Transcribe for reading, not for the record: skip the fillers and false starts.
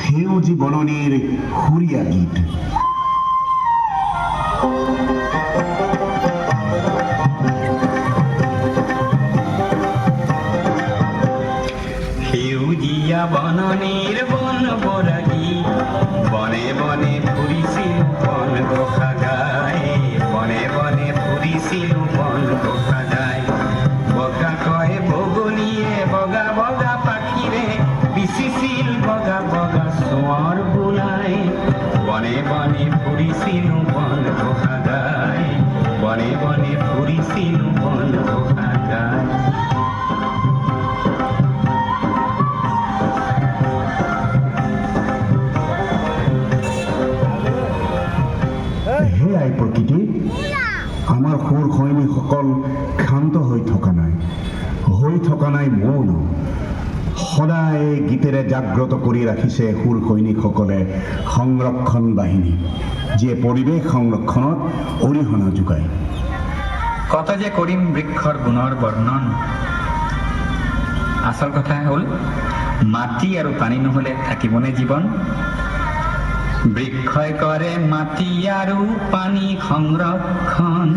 সেউজী বননিৰ সুৰীয়া গীত। সেউজীয়া বননিৰ বন বৰাগী, বনে বনে ফুৰিছিল বন ঘোষা গাই, বনে বনে ফুৰিছিল বন ঘোষা গাই। বগা কয় বগলীয়ে বগা বগা পাখিৰে বিচিছিল বগা বগা চোঁৱৰ বোলাই। বনে বনে ফুৰিছিল বন ঘোষা গাই, বনে বনে ফুৰিছিল বন ঘোষা গাই। সেয়াই প্ৰকৃতি। আমাৰ সুৰ সৈনিকসকল ক্ষান্ত হৈ থকা নাই মৌন। সদায় গীতেৰে জাগ্ৰত কৰি ৰাখিছে সুৰ সৈনিকসকলে সংৰক্ষণ বাহিনী, যিয়ে পৰিৱেশ সংৰক্ষণত অৰিহণা যোগায়। কত যে কৰিম বৃক্ষৰ গুণৰ বৰ্ণন। আচল কথা হ'ল মাটি আৰু পানী নহলে থাকিবনে জীৱন। বৃক্ষই কৰে মাটি আৰু পানী সংৰক্ষণ।